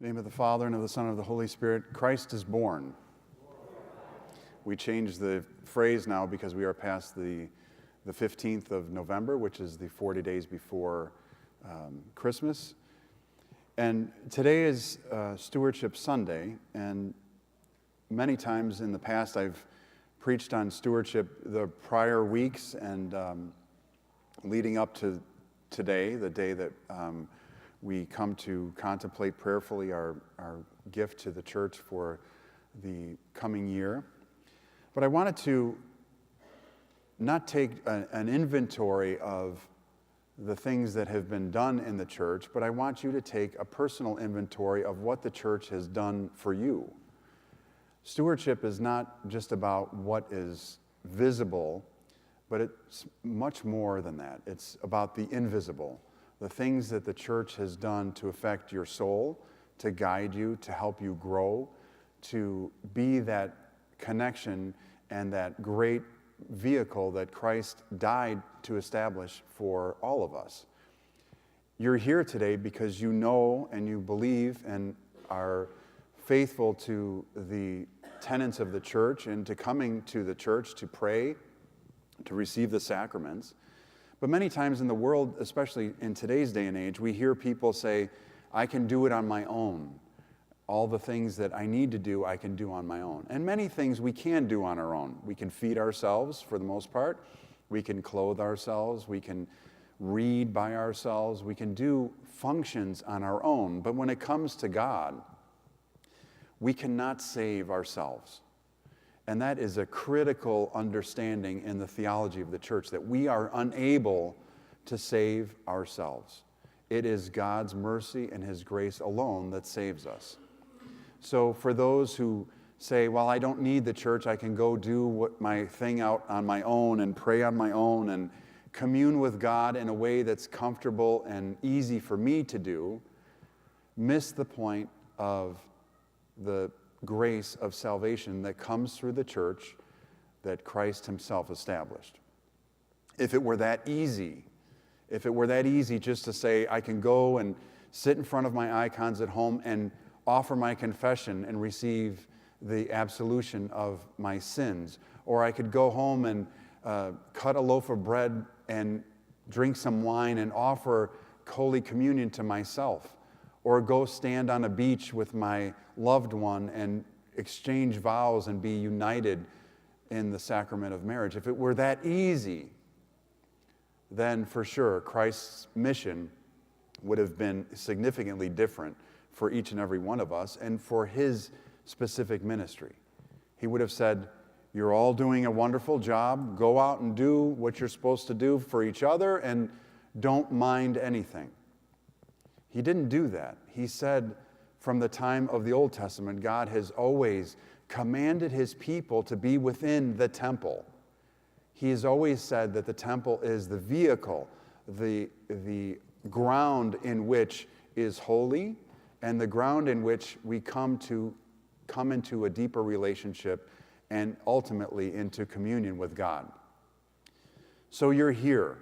In the name of the Father, and of the Son, and of the Holy Spirit, Christ is born. We changed the phrase now because we are past the 15th of November, which is the 40 days before Christmas. And today is Stewardship Sunday, and many times in the past I've preached on stewardship the prior weeks and leading up to today, the day that we come to contemplate prayerfully our gift to the church for the coming year. But I wanted to not take an inventory of the things that have been done in the church, but I want you to take a personal inventory of what the church has done for you. Stewardship is not just about what is visible, but it's much more than that. It's about the invisible, the things that the church has done to affect your soul, to guide you, to help you grow, to be that connection and that great vehicle that Christ died to establish for all of us. You're here today because you know and you believe and are faithful to the tenets of the church and to coming to the church to pray, to receive the sacraments. But many times in the world, especially in today's day and age, we hear people say, I can do it on my own. All the things that I need to do, I can do on my own. And many things we can do on our own. We can feed ourselves for the most part. We can clothe ourselves. We can read by ourselves. We can do functions on our own. But when it comes to God, we cannot save ourselves. And that is a critical understanding in the theology of the church, that we are unable to save ourselves. It is God's mercy and His grace alone that saves us. So for those who say, well, I don't need the church, I can go do my thing out on my own and pray on my own and commune with God in a way that's comfortable and easy for me to do, miss the point of the grace of salvation that comes through the church that Christ Himself established. If it were that easy just to say, I can go and sit in front of my icons at home and offer my confession and receive the absolution of my sins, or I could go home and cut a loaf of bread and drink some wine and offer Holy Communion to myself, or go stand on a beach with my loved one and exchange vows and be united in the sacrament of marriage. If it were that easy, then for sure Christ's mission would have been significantly different for each and every one of us and for His specific ministry. He would have said, you're all doing a wonderful job. Go out and do what you're supposed to do for each other and don't mind anything. He didn't do that. He said from the time of the Old Testament, God has always commanded His people to be within the temple. He has always said that the temple is the vehicle, the ground in which is holy, and the ground in which we come into a deeper relationship and ultimately into communion with God. So you're here.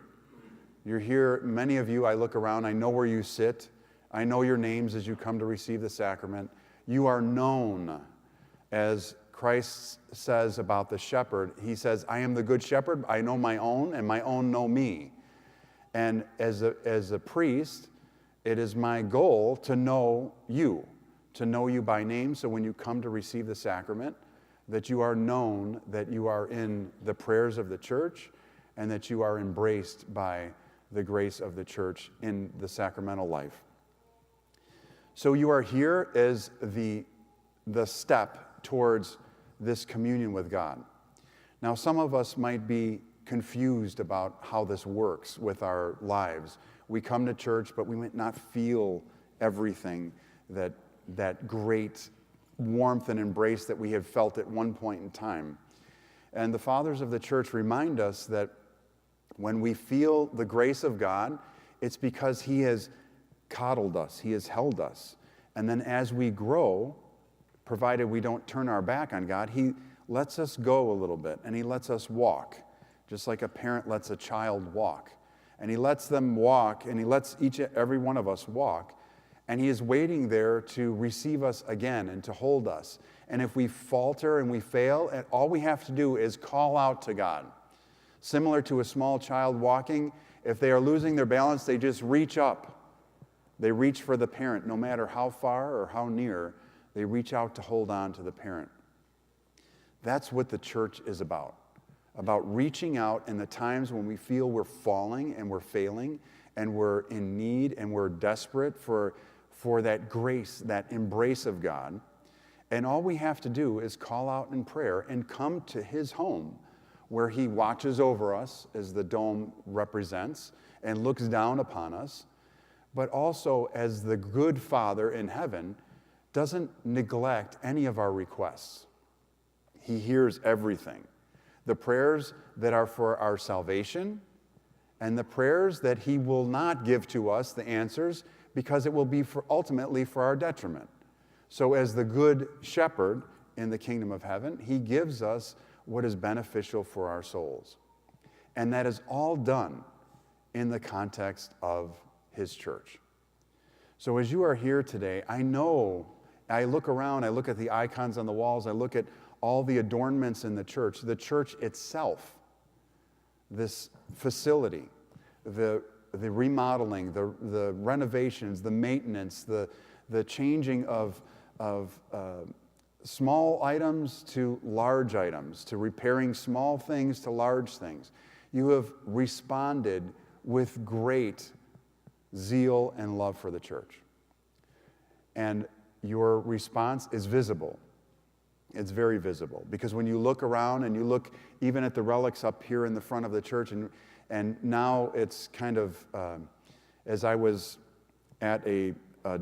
You're here, many of you, I look around, I know where you sit. I know your names as you come to receive the sacrament. You are known, as Christ says about the shepherd. He says, I am the good shepherd. I know my own, and my own know me. And as a priest, it is my goal to know you by name, so when you come to receive the sacrament, that you are known, that you are in the prayers of the church, and that you are embraced by the grace of the church in the sacramental life. So you are here as the step towards this communion with God. Now, some of us might be confused about how this works with our lives. We come to church, but we might not feel everything that great warmth and embrace that we have felt at one point in time. And the fathers of the church remind us that when we feel the grace of God, it's because He has coddled us, He has held us. And then as we grow, provided we don't turn our back on God, He lets us go a little bit, and He lets us walk, just like a parent lets a child walk. And He lets them walk, and He lets every one of us walk. And he is waiting there to receive us again and to hold us. And if we falter and we fail, all we have to do is call out to God. Similar to a small child walking, if they are losing their balance, they just reach up. They reach for the parent, no matter how far or how near, they reach out to hold on to the parent. That's what the church is about reaching out in the times when we feel we're falling and we're failing and we're in need and we're desperate for that grace, that embrace of God. And all we have to do is call out in prayer and come to his home where he watches over us, as the dome represents, and looks down upon us, but also as the good Father in heaven doesn't neglect any of our requests. He hears everything. The prayers that are for our salvation and the prayers that he will not give to us the answers because it will be ultimately for our detriment. So as the good shepherd in the kingdom of heaven, he gives us what is beneficial for our souls. And that is all done in the context of his church. So as you are here today, I look around, I look at the icons on the walls, I look at all the adornments in the church itself, this facility, the remodeling, the renovations, the maintenance, the changing of small items to large items, to repairing small things to large things. You have responded with great zeal and love for the church. And your response is visible. It's very visible. Because when you look around and you look even at the relics up here in the front of the church, and now it's kind of, as I was at a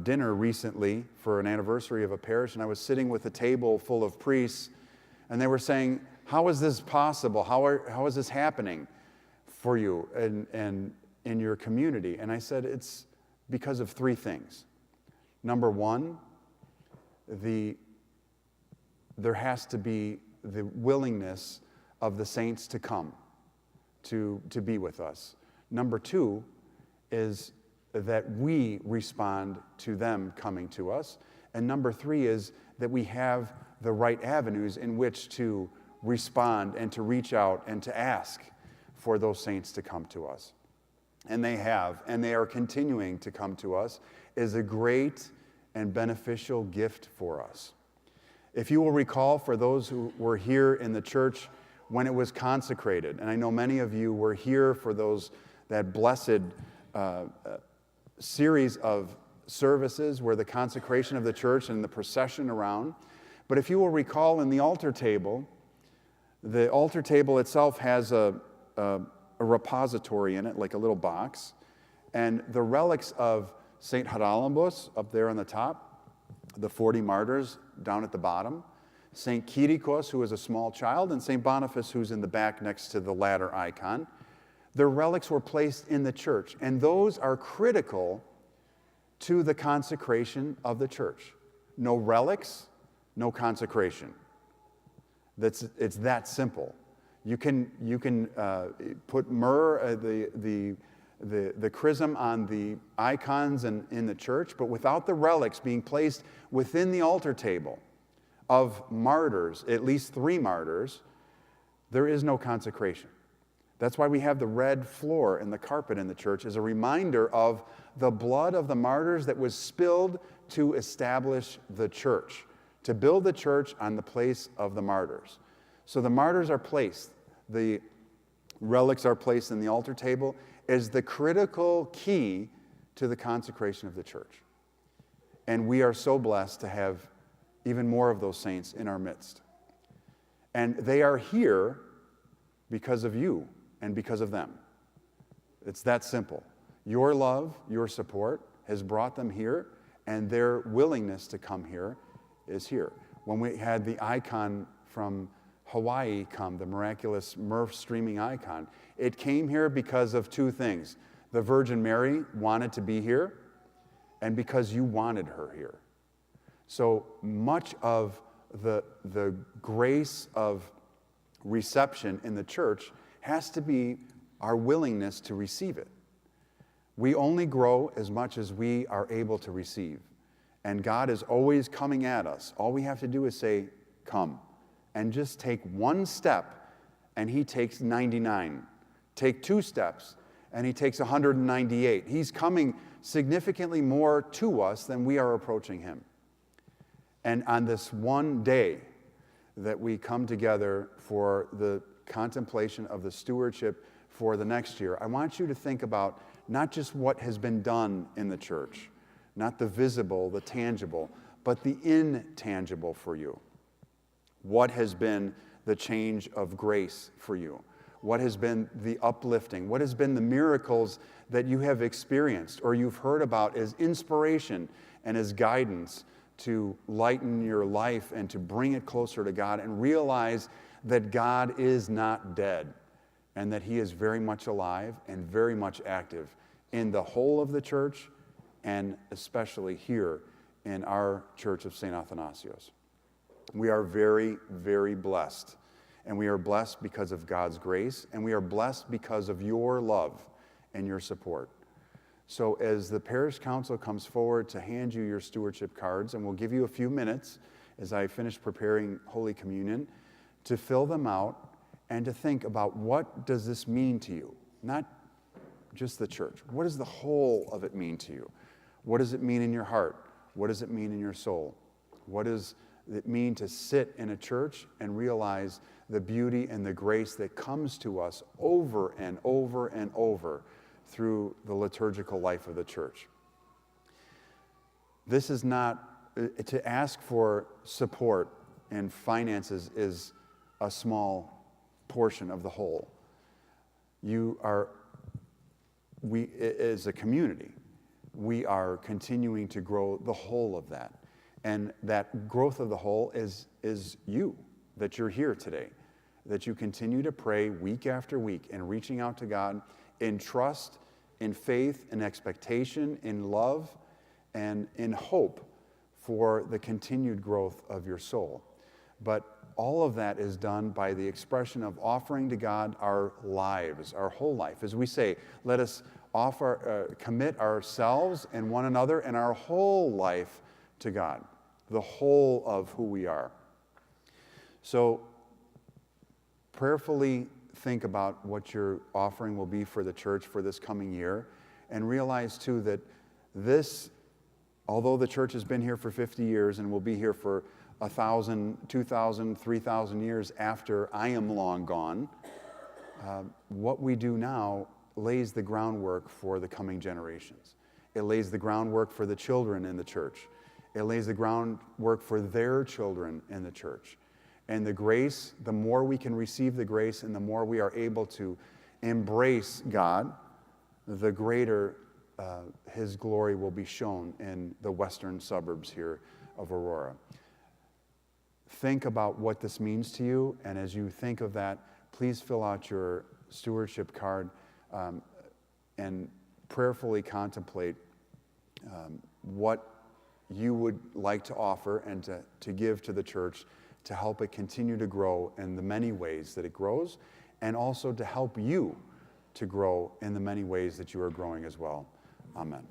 dinner recently for an anniversary of a parish, and I was sitting with a table full of priests, and they were saying, how is this possible? How is this happening for you and in your community? And I said, it's because of three things. Number one, there has to be the willingness of the saints to come to be with us. Number two is that we respond to them coming to us. And number three is that we have the right avenues in which to respond and to reach out and to ask for those saints to come to us. And they have, and they are continuing to come to us, is a great and beneficial gift for us. If you will recall, for those who were here in the church when it was consecrated, and I know many of you were here for that blessed series of services where the consecration of the church and the procession around. But if you will recall, in the altar table itself has a repository in it, like a little box, and the relics of St. Haralambos up there on the top, the 40 martyrs down at the bottom, St. Kyrikos, who is a small child, and St. Boniface, who's in the back next to the ladder icon. Their relics were placed in the church, and those are critical to the consecration of the church. No relics, no consecration. It's that simple. You can put myrrh, the chrism on the icons in the church, but without the relics being placed within the altar table of martyrs, at least 3 martyrs, there is no consecration. That's why we have the red floor and the carpet in the church as a reminder of the blood of the martyrs that was spilled to establish the church, to build the church on the place of the martyrs. So the martyrs are placed, the relics are placed in the altar table as the critical key to the consecration of the church. And we are so blessed to have even more of those saints in our midst. And they are here because of you and because of them. It's that simple. Your love, your support has brought them here, and their willingness to come here is here. When we had the icon from Hawaii come, the miraculous myrrh streaming icon, it came here because of 2 things. The Virgin Mary wanted to be here, and because you wanted her here. So much of the grace of reception in the church has to be our willingness to receive it. We only grow as much as we are able to receive. And God is always coming at us. All we have to do is say, come. And just take one step, and he takes 99. Take 2 steps, and he takes 198. He's coming significantly more to us than we are approaching him. And on this one day that we come together for the contemplation of the stewardship for the next year, I want you to think about not just what has been done in the church, not the visible, the tangible, but the intangible for you. What has been the change of grace for you? What has been the uplifting? What has been the miracles that you have experienced or you've heard about as inspiration and as guidance to lighten your life and to bring it closer to God and realize that God is not dead and that he is very much alive and very much active in the whole of the church and especially here in our Church of St. Athanasios. We are very, very blessed. And we are blessed because of God's grace, and we are blessed because of your love and your support. So as the parish council comes forward to hand you your stewardship cards, and we'll give you a few minutes as I finish preparing Holy Communion, to fill them out and to think about what does this mean to you? Not just the church. What does the whole of it mean to you? What does it mean in your heart? What does it mean in your soul? What does it mean to sit in a church and realize the beauty and the grace that comes to us over and over and over through the liturgical life of the church? This is not, to ask for support and finances is a small portion of the whole. We as a community, we are continuing to grow the whole of that. And that growth of the whole is you, that you're here today, that you continue to pray week after week and reaching out to God in trust, in faith, in expectation, in love, and in hope for the continued growth of your soul. But all of that is done by the expression of offering to God our lives, our whole life. As we say, let us commit ourselves and one another and our whole life to God, the whole of who we are. So prayerfully think about what your offering will be for the church for this coming year, and realize too that this, although the church has been here for 50 years and will be here for 1,000, 2,000, 3,000 years after I am long gone, what we do now lays the groundwork for the coming generations. It lays the groundwork for the children in the church. It lays the groundwork for their children in the church. And the grace, the more we can receive the grace and the more we are able to embrace God, the greater his glory will be shown in the western suburbs here of Aurora. Think about what this means to you, and as you think of that, please fill out your stewardship card and prayerfully contemplate what you would like to offer and to give to the church to help it continue to grow in the many ways that it grows, and also to help you to grow in the many ways that you are growing as well. Amen.